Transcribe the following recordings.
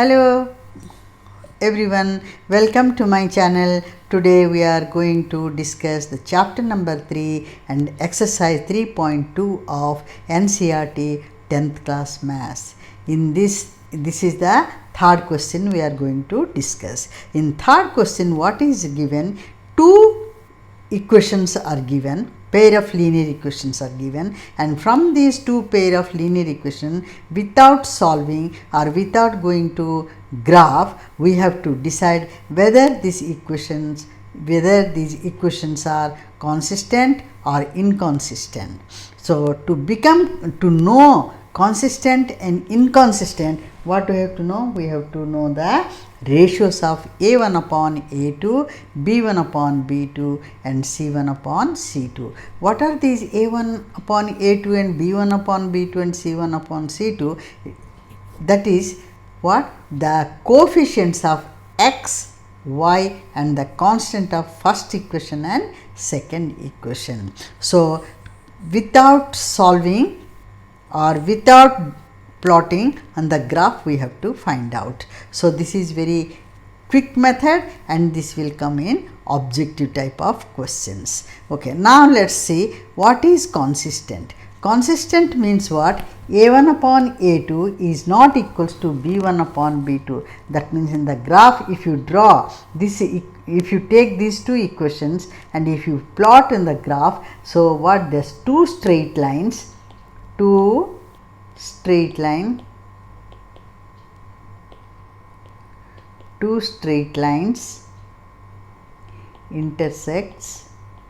Hello everyone, welcome to my channel. Today we are going to discuss the chapter number 3 and exercise 3.2 of NCERT 10th class maths. In this is the third question we are going to discuss. In third question, what is given? Two equations are given, pair of linear equations are given, and from these two pair of linear equations, without solving or without going to graph, we have to decide whether these equations are consistent or inconsistent. So to know consistent and inconsistent, what we have to know? We have to know the ratios of A1 upon A2, B1 upon B2 and C1 upon C2. What are these A1 upon A2 and B1 upon B2 and C1 upon C2? That is what? The coefficients of x, y and the constant of first equation and second equation. So without solving or without plotting on the graph, we have to find out. So this is very quick method and this will come in objective type of questions. Okay, now let's see what is consistent. Consistent means what? A1 upon A2 is not equals to B1 upon B2. That means in the graph, if you draw this, if you take these two equations and if you plot in the graph, so what? There's two straight lines intersects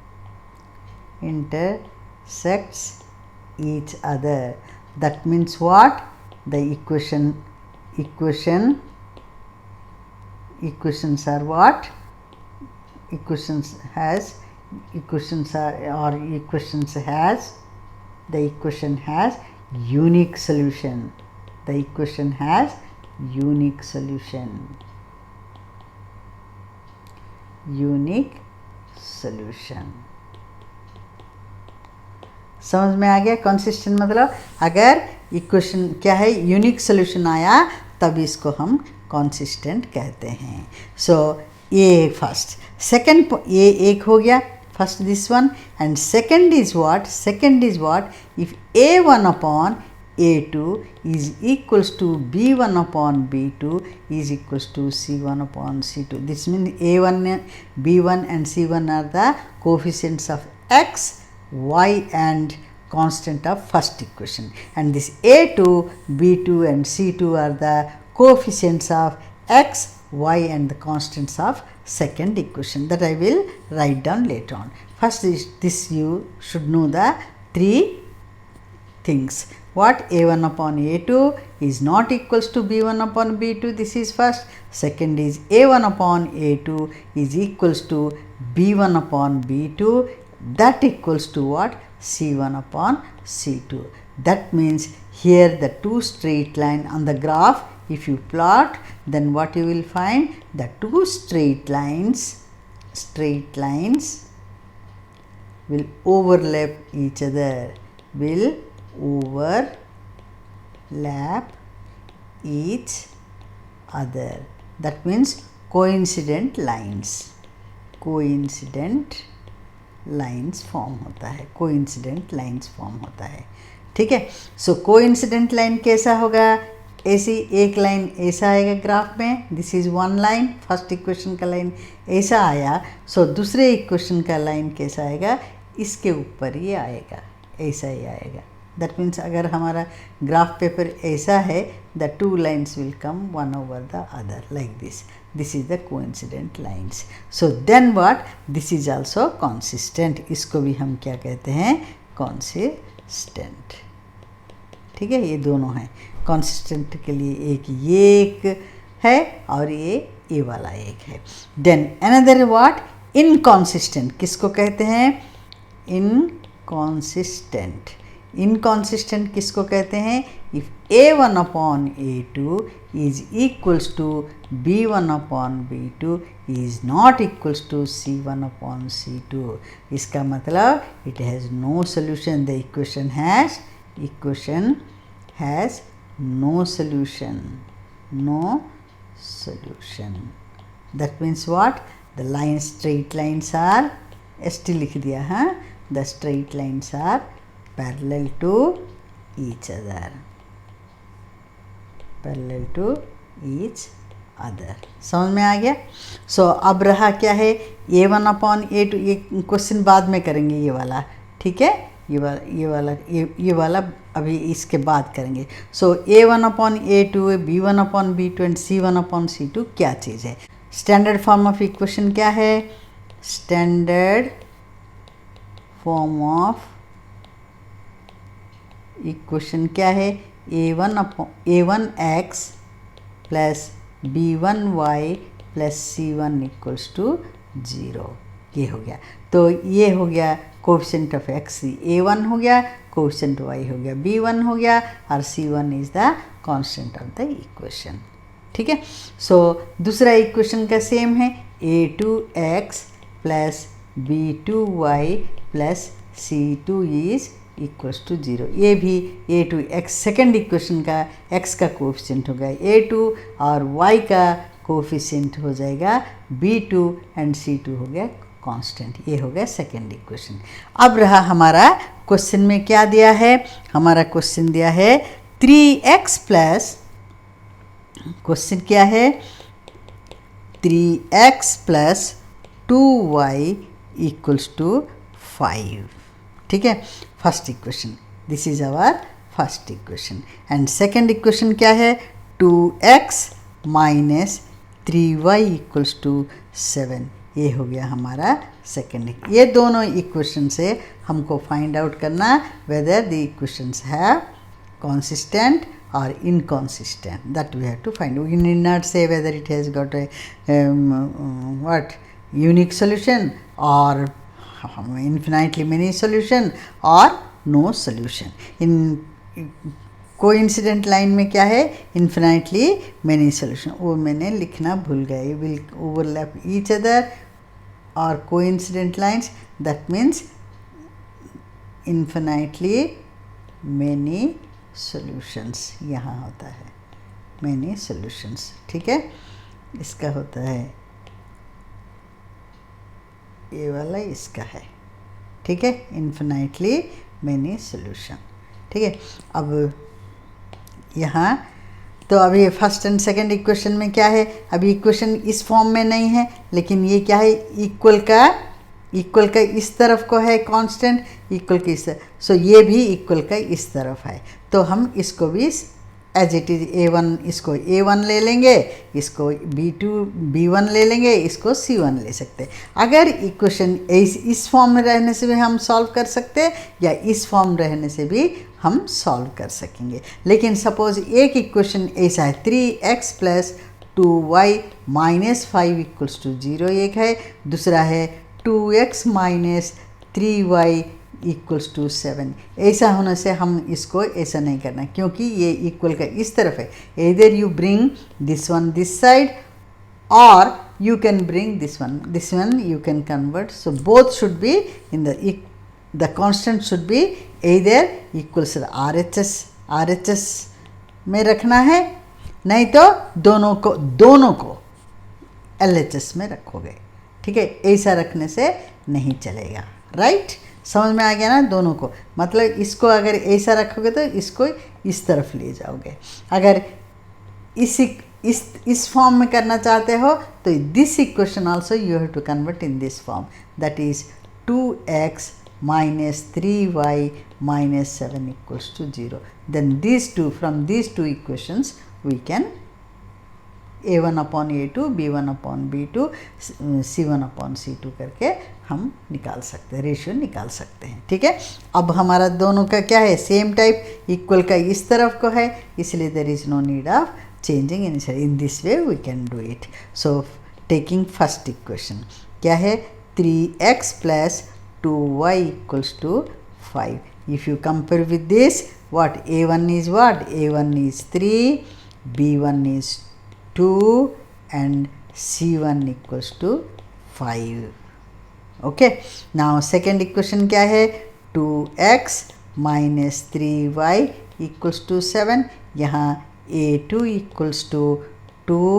each other. That means what? The equations are what? Equations has the equation has unique solution. The equation has unique solution. समझ में आ गया? Consistent मतलब अगर equation क्या है, unique solution आया तब इसको हम कंसिस्टेंट कहते हैं. सो ये फर्स्ट, सेकंड ये एक हो गया. First this one and second is what? Second is what? If A1 upon A2 is equals to B1 upon B2 is equals to C1 upon C2. This means A1, B1 and C1 are the coefficients of x, y and constant of first equation, and this A2, B2 and C2 are the coefficients of x, y and the constants of second equation. That I will write down later on. First is this, you should know the three things. What? A1 upon A2 is not equals to B1 upon B2. This is first. Second is A1 upon A2 is equals to B1 upon B2. That equals to what? C1 upon C2. That means here the two straight line on the graph, if you plot, then what you will find? The two straight lines will overlap each other, That means coincident lines form होता है. ठीक है. सो coincident line कैसा होगा? ऐसी एक line ऐसा आएगा ग्राफ में. This is one line, first equation का लाइन ऐसा आया. सो दूसरे इक्वेशन का लाइन कैसा आएगा? इसके ऊपर ये आएगा, ऐसा ही आएगा. दैट मीन्स अगर हमारा ग्राफ पेपर ऐसा है, the two lines will come one over the other like this. This is the coincident lines. So then what? This is also consistent. इसको भी हम क्या कहते हैं? Consistent. ठीक है, ये दोनों हैं. Consistent के लिए एक है और ये वाला एक है. Then another what? Inconsistent. किसको कहते हैं? Inconsistent किसको कहते हैं? If A1 upon A2 is equals to B1 upon B2 is not equals to C1 upon C2. इसका मतलब it has no solution. The equation has no solution. solution. That means what? The lines, straight lines are, ST लिख दिया, हाँ, the straight lines are parallel to each other, parallel to each other. समझ में आ गया? सो अब रहा क्या है, A1/A2. ये क्वेश्चन बाद में करेंगे ये वाला, ठीक है, ये वाला अभी इसके बाद करेंगे. सो A1/A2, B1/B2 एंड C1/C2 क्या चीज़ है? स्टैंडर्ड फॉर्म ऑफ इक्वेशन क्या है? स्टैंडर्ड फॉर्म ऑफ इक्वेशन क्या है? A1x plus B1y plus C1 equals to 0. ये हो गया. तो ये हो गया कोएफिशिएंट ऑफ x, A1 हो गया, कोएफिशिएंट y हो गया B1 हो गया, और C1 is the constant of the equation. ठीक है. सो दूसरा इक्वेशन का सेम है, A2x plus B2y plus C2 is equals to 0. ये भी A2x सेकेंड इक्वेशन का x का कोएफिशिएंट होगा A2 और y का कोएफिशिएंट हो जाएगा B2 एंड C2 हो गया कांस्टेंट. ये हो गया सेकेंड इक्वेशन. अब रहा हमारा क्वेश्चन में क्या दिया है? हमारा क्वेश्चन दिया है 3x प्लस, क्वेश्चन क्या है? 3x plus 2y equals to 5. ठीक है, first equation. This is our first equation. And second equation क्या है? 2x minus 3y equals to 7. ये हो गया हमारा सेकेंड. ये दोनों इक्वेशन से हमको फाइंड आउट करना whether the equations have consistent or inconsistent. That we have to find. We need not say whether it has got a what unique solution or infinitely many solution or no solution. In coincident line में क्या है? Infinitely many solution. वो मैंने लिखना भूल गए. Will overlap each other और coincident lines, that means infinitely many solutions. यहाँ होता है मेनी सॉल्यूशंस. ठीक है, इसका होता है ये वाला, इसका है. ठीक है, इन्फिनाइटली मेनी सॉल्यूशन. ठीक है. अब यहाँ तो अभी फर्स्ट एंड सेकंड इक्वेशन में क्या है? अभी इक्वेशन इस फॉर्म में नहीं है, लेकिन ये क्या है? इक्वल का इस तरफ को है कांस्टेंट, इक्वल के इस तरफ. सो ये भी इक्वल का इस तरफ है, तो हम इसको भी एज इट इज A1, इसको A1 ले लेंगे, इसको B1 ले लेंगे, इसको C1 ले सकते हैं. अगर इक्वेशन इस फॉर्म में रहने से भी हम सॉल्व कर सकते हैं, या इस फॉर्म रहने से भी हम सॉल्व कर सकेंगे. लेकिन सपोज एक इक्वेशन ऐसा है 3x plus 2y minus 5 equals to 0 एक है. दूसरा है 2x minus 3y equals to 7. ऐसा होने से हम इसको ऐसा नहीं करना, क्योंकि ये इक्वल का इस तरफ है. इधर you bring this one this side, और you can bring this one you can convert. So both should be in the constant should be इधर इक्वल्स RHS में रखना है, नहीं तो दोनों को LHS में रखोगे. ठीक है, ऐसा रखने से नहीं चलेगा. राइट, समझ में आ गया ना? दोनों को मतलब इसको अगर ऐसा रखोगे तो इसको इस तरफ ले जाओगे. अगर इस फॉर्म में करना चाहते हो तो this equation also you have to convert in this form, that is 2x minus 3y minus 7 equals to 0. Then from these two equations we can A1/A2, B1/B2, C1/C2 करके हम निकाल सकते हैं, रेशियो निकाल सकते हैं. ठीक है. अब हमारा दोनों का क्या है? सेम टाइप, इक्वल का इस तरफ को है, इसलिए there is no need of changing in this way we can do it. So taking first equation क्या है? 3x plus 2y equals to 5. If you compare with this, what A1 is what? A1 is 3, B1 is 2 and C1 equals to 5. Okay. Now second equation क्या है? 2x minus 3y equals to 7. यहाँ A2 equals to 2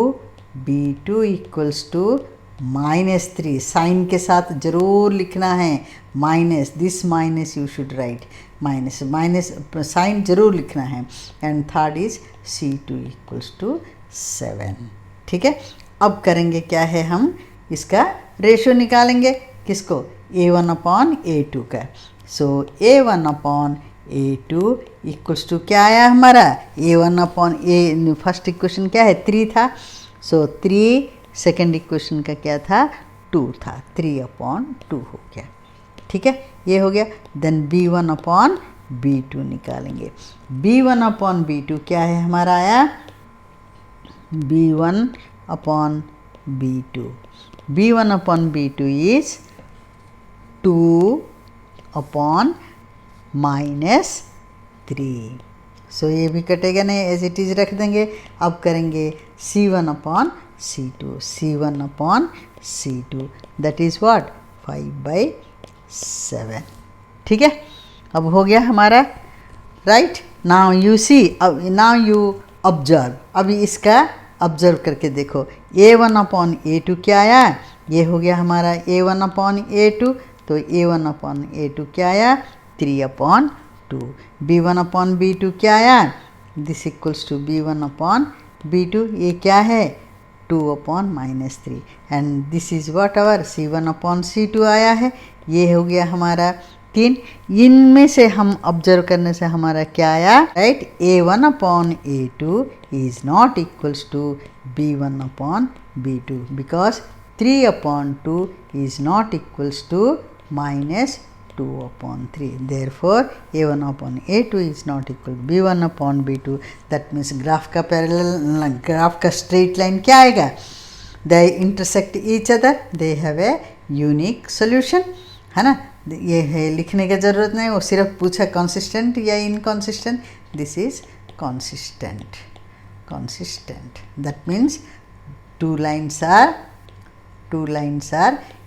B2 equals to -3, sign के साथ जरूर लिखना है, minus, this minus you should write, minus minus sign जरूर लिखना है, and third is C2 equals to 7। ठीक है, अब करेंगे क्या है, हम इसका रेशो निकालेंगे, किसको, A1 अपॉन A2 का। सो A1 upon A2 equals to क्या आया हमारा, A1 upon A, first equation क्या है, 3 था, सो 3, सेकेंड इक्वेशन का क्या था, 2 था, 3 अपॉन 2 हो गया। ठीक है, ये हो गया। देन B1 अपॉन B2 निकालेंगे। B1 अपॉन B2 क्या है हमारा आया, B1 upon B2, B1 upon B2 is 2 upon -3। सो ये भी कटेगा नहीं, एज इट इज़ रख देंगे। अब करेंगे C1 upon C2, C1 upon C2, that is what, 5/7। ठीक है, अब हो गया हमारा, राइट। नाउ यू सी, अब नाउ यू ऑब्जर्व, अभी इसका ऑब्जर्व करके देखो, A1 अपॉन A2 क्या आया, ये हो गया हमारा A1 अपॉन A2, तो A1 अपॉन A2 क्या आया, 3 अपॉन 2। B1 अपॉन B2 क्या आया, this equals to B1 upon B2, ये क्या है, 2 upon -3, and this is what our C1 upon C2 आया है। ये हो गया हमारा 3। इनमें से हम ऑब्जर्व करने से हमारा क्या आया, right, A1 upon A2 is not equals to B1 upon B2, because 3 upon 2 is not equals to -2 upon 3. Therefore, A1 upon A2 is not equal to B1 upon B2. That means graph का parallel, graph का straight line क्या आएगा, they intersect each other, they have a unique solution, है ना। ये है, लिखने की ज़रूरत नहीं, वो सिर्फ पूछा कंसिस्टेंट या inconsistent, this is consistent, consistent. That means two lines are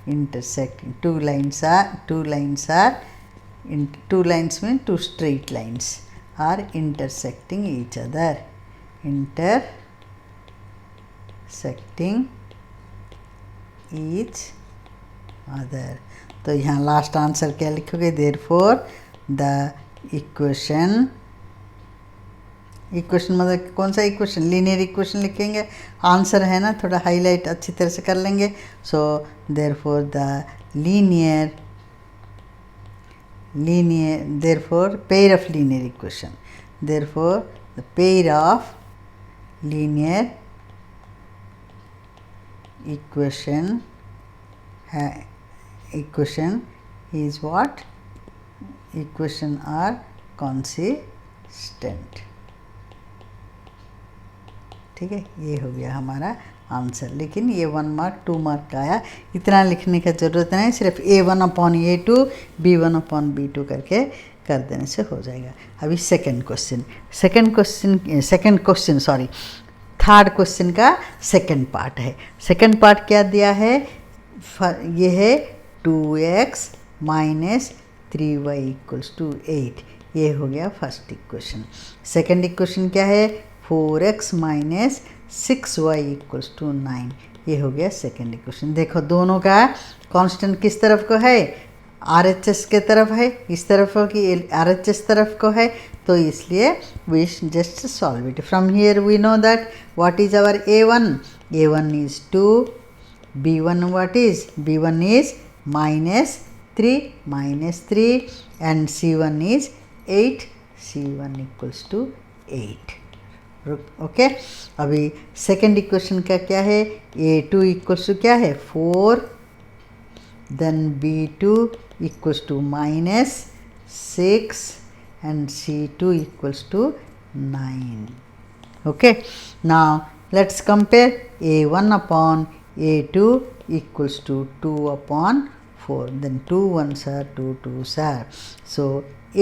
intersecting, two lines mean two straight lines are intersecting each other, intersecting each other. तो यहाँ लास्ट आंसर क्या लिखोगे, therefore the equation मतलब कौन सा इक्वेशन, लीनियर इक्वेशन लिखेंगे, answer है ना, थोड़ा हाईलाइट अच्छी तरह से कर लेंगे। So therefore the therefore pair of linear equation, therefore the pair of linear equation is what, equation are consistent. ठीक है, ये हो गया हमारा आंसर। लेकिन ये 1 मार्क 2 मार्क का आया, इतना लिखने का ज़रूरत नहीं, सिर्फ A1 upon A2 B1 upon B2 करके कर देने से हो जाएगा। अभी थर्ड क्वेश्चन का सेकंड पार्ट है। सेकंड पार्ट क्या दिया है, ये है 2x minus 3y equals to 8, ये हो गया फर्स्ट इक्वेशन। सेकंड इक्वेशन क्या है, 4x minus 6y equals to 9, ये हो गया सेकंड इक्वेशन। देखो दोनों का कांस्टेंट किस तरफ को है, RHS के तरफ है, इस तरफ हो कि RHS तरफ को है, तो इसलिए we just solve it. From here we know that what is our A1 is 2, B1 what is, B1 is -3 and C1 is 8, C1 equals to 8. Okay, अभी सेकेंड इक्वेशन का क्या है, A2 इक्वल्स टू क्या है 4, then B2 equals to -6 and C2 equals to 9. Okay, now let's compare A1 upon A2 equals to 2 upon 4, then 2 1s are 2 2s are, so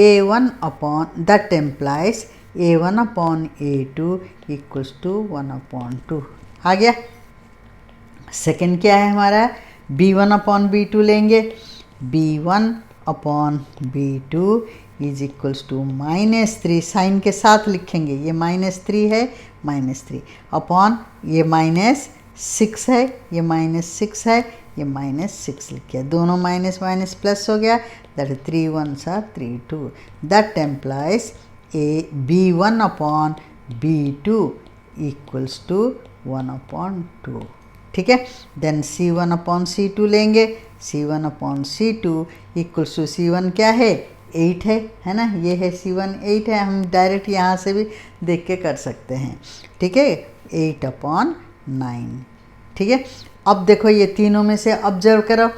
A1 upon, that implies A1 upon A2 equals to 1 upon 2 आ गया। Second क्या है हमारा, B1 upon B2 लेंगे, B1 upon B2 is equals to -3, sign के साथ लिखेंगे, ये -3 है, -3 अपॉन ये 6 है, ये -6 है, ये -6 लिख किया, दोनों माइनस माइनस प्लस हो गया, that is 3 1s are 3 2, that implies a B1 upon B2 equals to 1/2, ठीक है। देन C1 अपॉन C2 लेंगे, C1 upon C2 equals to C1 क्या है 8 है ना, ये है C1 8 है, हम डायरेक्ट यहाँ से भी देख के कर सकते हैं, ठीक है, 8/9, ठीक है। अब देखो ये तीनों में से ऑब्जर्व करो,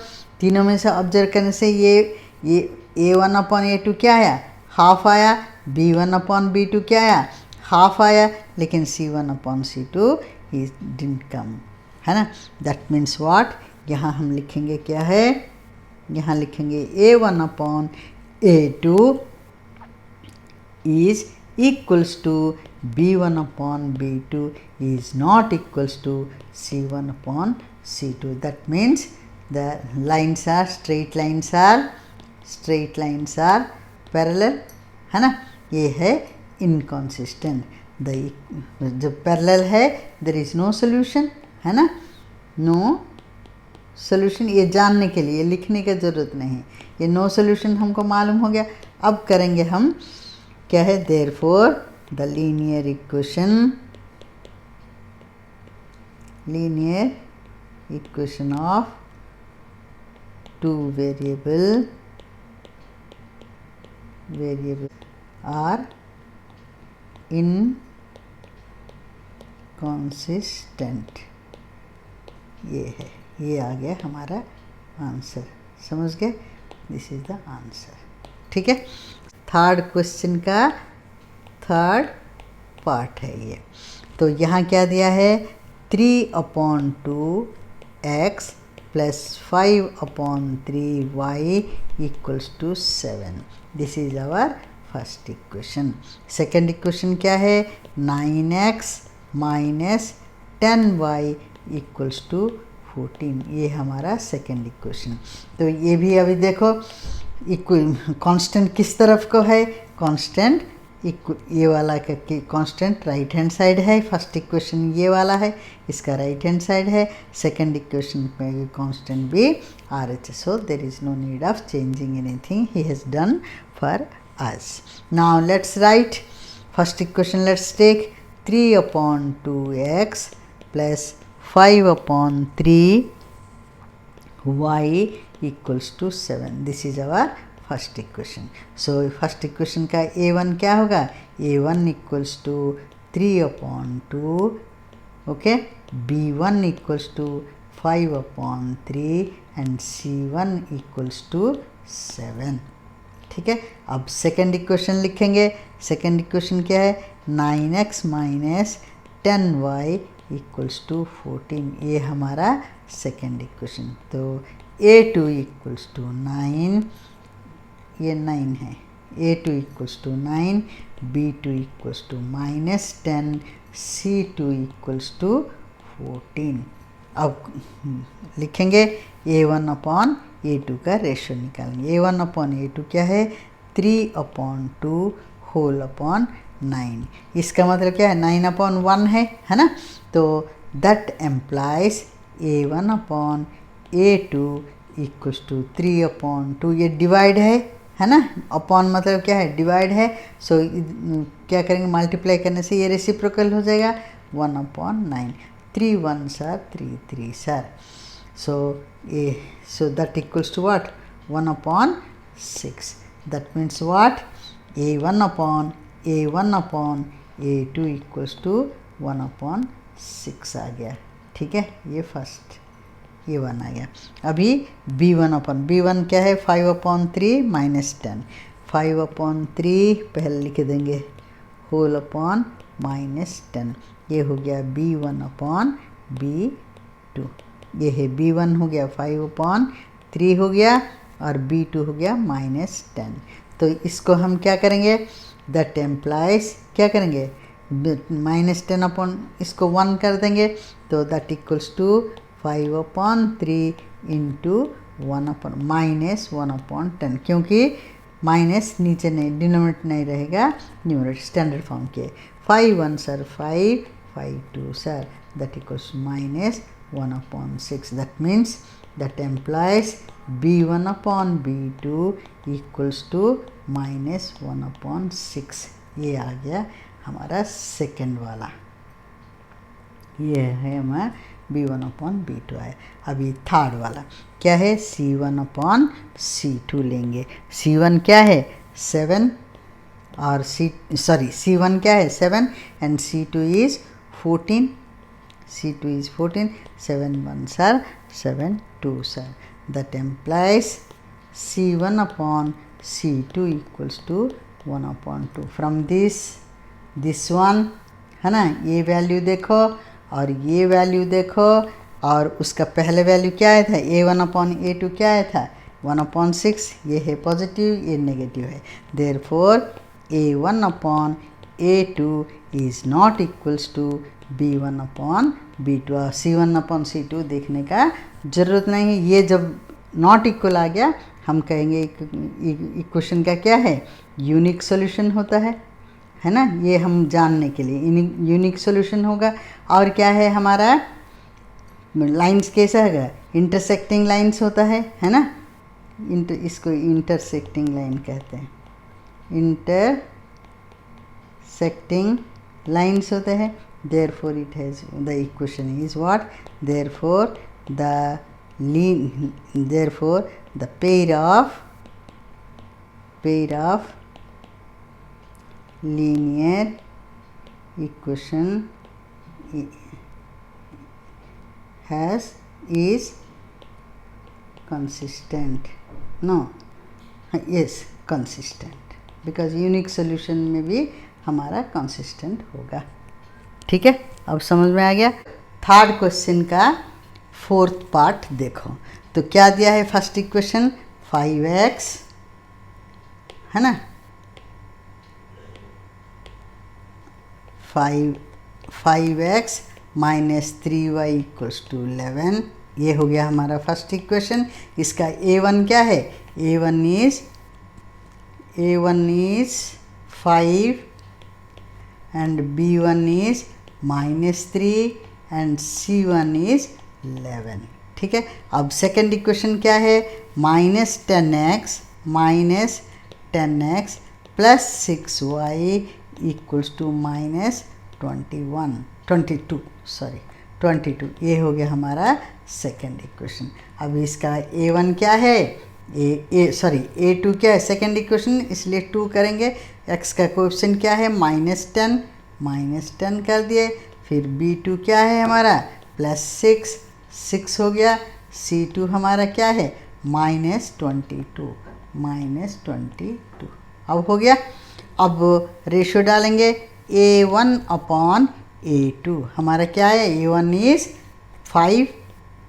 तीनों में से ऑब्जर्व करने से ये A1 अपॉन A2 क्या आया, हाफ आया, B1 अपॉन B2 क्या आया, हाफ आया, लेकिन C1 upon C2 he didn't come, है ना। दैट मीन्स व्हाट, यहाँ हम लिखेंगे क्या है, यहाँ लिखेंगे A1 upon A2 is equals to B1 upon B2 is not equals to C1 upon C2. That means the lines are straight lines are parallel, है ना, ये है inconsistent. जब parallel है there is no solution, है ना, no solution, ये जानने के लिए लिखने की ज़रूरत नहीं, ये नो सोल्यूशन हमको मालूम हो गया। अब करेंगे हम क्या है, therefore the linear equation of two variable are inconsistent, ये है, ये आ गया हमारा आंसर, समझ गए, दिस इज द आंसर, ठीक है। थर्ड क्वेश्चन का थर्ड पार्ट है ये, तो यहाँ क्या दिया है, 3/2x plus 5/3y equals to 7, this is our first equation. Second equation क्या है, 9x minus 10y equals to 14, ये हमारा सेकेंड इक्वेशन। तो ये भी अभी देखो कांस्टेंट किस तरफ को है, कांस्टेंट ये वाला का कांस्टेंट राइट हैंड साइड है, फर्स्ट इक्वेशन ये वाला है, इसका राइट हैंड साइड है, सेकेंड इक्वेशन में कांस्टेंट भी RH, so there is no need of changing anything, he has done for us. Now let's write first equation, let's take 3/2x plus 5/3y equals to 7, this is our first equation. So first equation का A1 क्या होगा, A1 equals to 3/2, okay, B1 equals to 5/3 and C1 equals to 7, ठीक है। अब second equation लिखेंगे, second equation क्या है, 9x minus 10y equals to 14, ये हमारा सेकेंड इक्वेशन। तो A2 इक्वल्स टू 9, ये 9 है, A2 equals to 9, B2 equals to -10, C2 equals to 14। अब लिखेंगे A1 अपॉन A2 का रेशो निकालेंगे, A1 अपॉन A2 क्या है, 3/2 होल अपॉन 9, इसका मतलब क्या है, 9/1 है ना, तो that implies A1 upon A2 equals to 3/2, ये डिवाइड है ना, अपॉन मतलब क्या है, डिवाइड है, सो क्या करेंगे, मल्टीप्लाई करने से ये रेसिप्रोकल हो जाएगा, 1/9, 3 1s are 3 3s are, so that equals to what, 1/6, that means what, A1 upon A2 equals to 1/6 आ गया, ठीक है, ये फर्स्ट ये 1 आ गया। अभी B1 क्या है, 5/3 माइनस 10, 5/3 पहले लिख देंगे होल अपॉन -10, ये हो गया B1/B2, ये है B1 हो गया 5/3 हो गया, और B2 हो गया -10, तो इसको हम क्या करेंगे, दैट एम्प्लाइज क्या करेंगे, -10 अपॉन इसको 1 कर देंगे, तो दैट इक्वल्स टू 5/3 इंटू -1/10, क्योंकि माइनस नीचे नहीं, डिनोमिनेटर नहीं रहेगा, न्यूमरेटर स्टैंडर्ड फॉर्म के, 5 1s are 5, 5 2s are, that equals to minus 1 upon 6. That means that implies b1 upon b2 equals to minus 1 upon 6. ये आ गया हमारा सेकेंड वाला, ये है हमारा b1 अपॉन b2 आया। अभी थर्ड वाला क्या है, c1 अपॉन c2 लेंगे। c1 क्या है 7 और c1 क्या है 7 and c2 is 14, c2 is 14, 7 1s are 7 2s are, that implies c1 upon c2 equals to 1 upon 2. from this one है ना, ये वैल्यू देखो और ये वैल्यू देखो, और उसका पहले वैल्यू क्या आया था a1 अपॉन a2 क्या आया था 1 अपॉन 6, ये है पॉजिटिव ये नेगेटिव है, therefore a1 upon a2 is not equals to b1 upon b2। c1 upon c2 देखने का ज़रूरत नहीं है, ये जब नॉट इक्वल आ गया हम कहेंगे इक्वेशन का क्या है यूनिक सॉल्यूशन होता है ना, ये हम जानने के लिए यूनिक सॉल्यूशन होगा। और क्या है हमारा लाइंस कैसा है इंटरसेक्टिंग लाइंस होता है ना, इसको इंटरसेक्टिंग लाइन कहते हैं, इंटरसेक्टिंग लाइंस होते हैं, therefore it has the equation is what, therefore the pair of linear equation is consistent, no yes consistent, because unique solution में भी हमारा consistent होगा। ठीक है, अब समझ में आ गया। थर्ड क्वेश्चन का फोर्थ पार्ट देखो, तो क्या दिया है फर्स्ट इक्वेशन 5x है ना, 5x minus 3y equals to 11, ये हो गया हमारा फर्स्ट इक्वेशन। इसका a1 क्या है, a1 is 5 and b1 is -3 and c1 is 11। ठीक है, अब सेकेंड इक्वेशन क्या है -10x plus 6y equals to -22, ये हो गया हमारा सेकेंड इक्वेशन। अब इसका a1 क्या है a2 क्या है सेकेंड इक्वेशन, इसलिए 2 करेंगे। x का कोएफिशिएंट क्या है -10 कर दिए, फिर b2 क्या है हमारा +6 हो गया, c2 हमारा क्या है -22 अब हो गया। अब रेशियो डालेंगे a1 अपॉन a2, हमारा क्या है a1 इज 5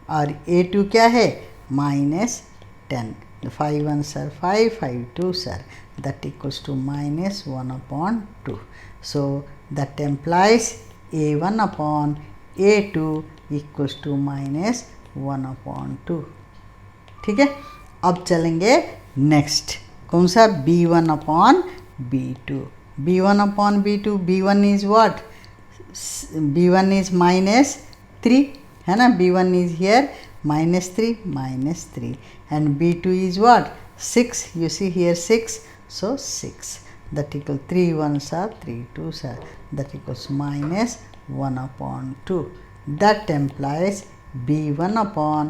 और a2 क्या है -10, 5 1s are 5, 5 2s are, that equals to -1 upon 2. So that implies a1 upon a2 equals to -1 upon 2। ठीक है, अब चलेंगे नेक्स्ट, कौन सा b1 upon b2, b1 upon b2, b1 is what, b1 is -3 है ना, b1 is here -3 and b2 is what 6, you see here 6, so 6, that equals 3 1s are 3 2s are, that equals -1 upon 2. That implies b1 upon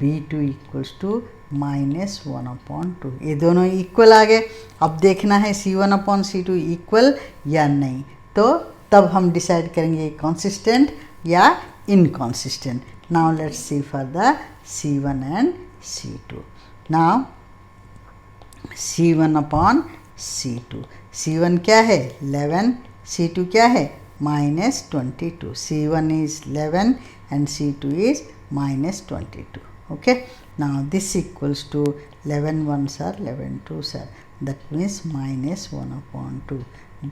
b2 equals to -1 upon 2। ये दोनों equal आ गए। अब देखना है c1 upon c2 equal या नहीं, तो तब हम डिसाइड करेंगे कंसिस्टेंट या inconsistent. Now let's see for the c1 and c2. Now c1 upon c2, c1 क्या है 11, c2 क्या है -22, c1 is 11 and c2 is -22। Okay, now this equals to 11 1s are 11 2s are, that means -1 upon 2.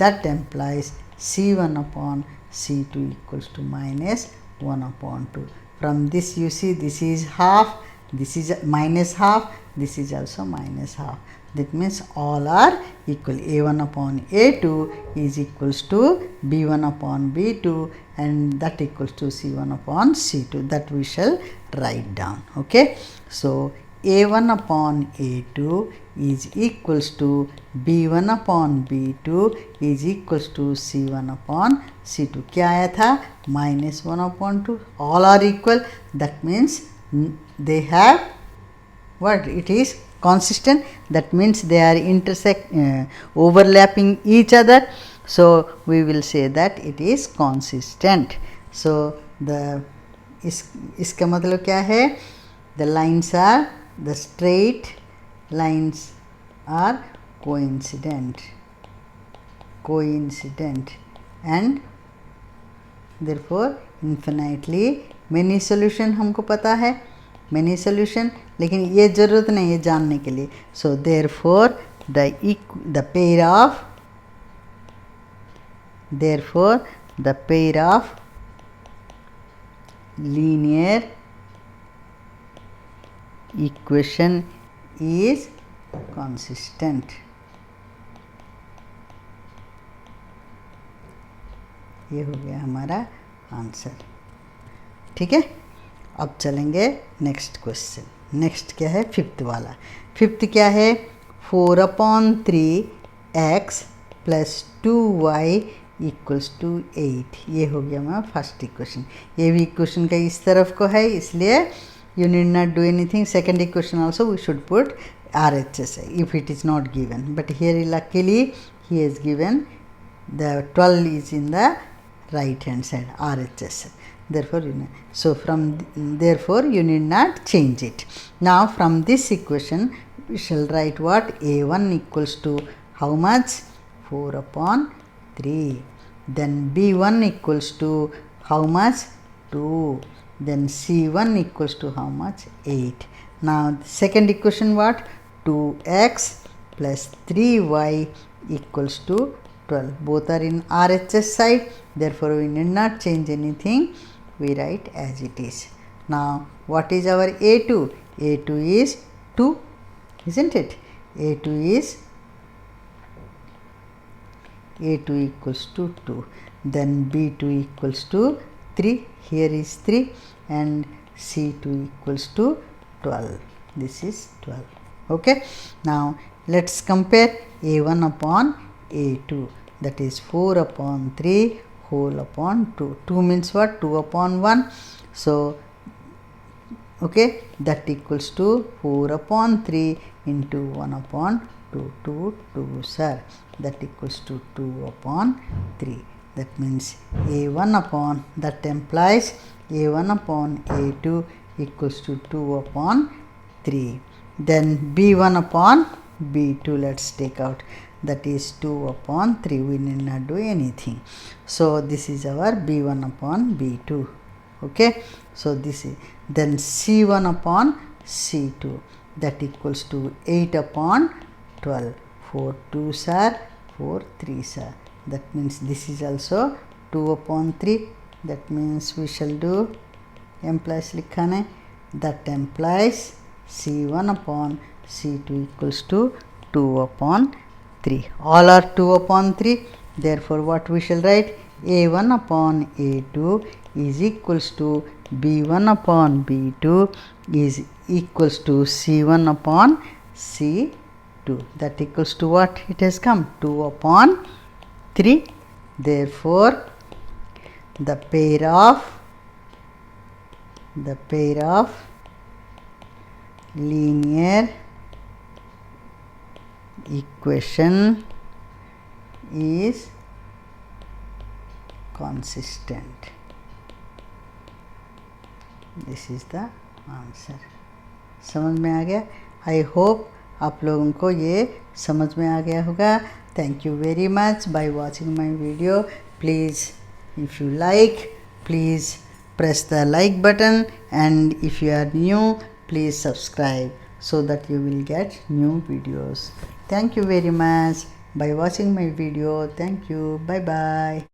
That implies c1 upon c2 equals to -1 upon 2. From this you see this is half, this is -half, this is also minus half. That means all are equal. A1 upon A2 is equals to B1 upon B2, and that equals to C1 upon C2. That we shall write down. Okay. So A1 upon A2 is equals to B1 upon B2 is equals to C1 upon C2. क्या आया था? -1 upon 2. All are equal. That means they have what? It is consistent. That means they are overlapping each other. So we will say that it is consistent. So the इसका मतलब क्या है? The lines are, the straight lines are coincident, and therefore infinitely many solution हमको पता है, many solution, लेकिन ये ज़रूरत नहीं है जानने के लिए. So therefore the pair of linear equation is consistent. ये हो गया हमारा आंसर. ठीक है. अब चलेंगे नेक्स्ट क्वेश्चन. नेक्स्ट क्या है? फिफ्थ वाला. फिफ्थ क्या है? 4/3x + 2y = 8. ये हो गया हमारा फर्स्ट इक्वेशन. ये भी इक्वेशन का इस तरफ को है, इसलिए you need not do anything. Second equation also we should put RHS if it is not given, but here luckily he has given the 12 is in the right hand side, RHS. Therefore therefore you need not change it. Now from this equation we shall write what? A1 equals to how much? 4/3. Then B1 equals to how much? 2. Then C1 equals to how much? 8. Now second equation what? 2x + 3y = 12. Both are in RHS side. Therefore we need not change anything. We write as it is. Now what is our A2? A2 is 2, isn't it? A2 equals to 2. Then B2 equals to 3. Here is 3, and C2 equals to 12. This is 12. Okay. Now let's compare A1 upon A2. That is 4/3 whole upon 2. 2 means what? 2/1. So okay, that equals to 4/3 into 1/2. 2 sir. That equals to 2/3. That means A1 upon, that implies A1 upon A2 equals to 2/3. Then B1 upon B2 let's take out. That is 2/3. We need not do anything. So this is our B1 upon B2. Okay. So this is then C1 upon C2. That equals to 8/12. 4 2s are 4 3s are. That means this is also 2/3. That means we shall do implies likhane. That implies C1 upon C2 equals to 2/3. All are 2/3. Therefore what we shall write? A1 upon A2 is equals to B1 upon B2 is equals to C1 upon C2. That equals to what? It has come 2/3. Therefore the pair of linear equation is consistent. This is the answer. समझ में आ गया? I hope आप लोगों को ये समझ में आ गया होगा. Thank you very much by watching my video. Please, if you like, please press the like button, and if you are new, please subscribe so that you will get new videos. Thank you very much by watching my video. Thank you. Bye bye.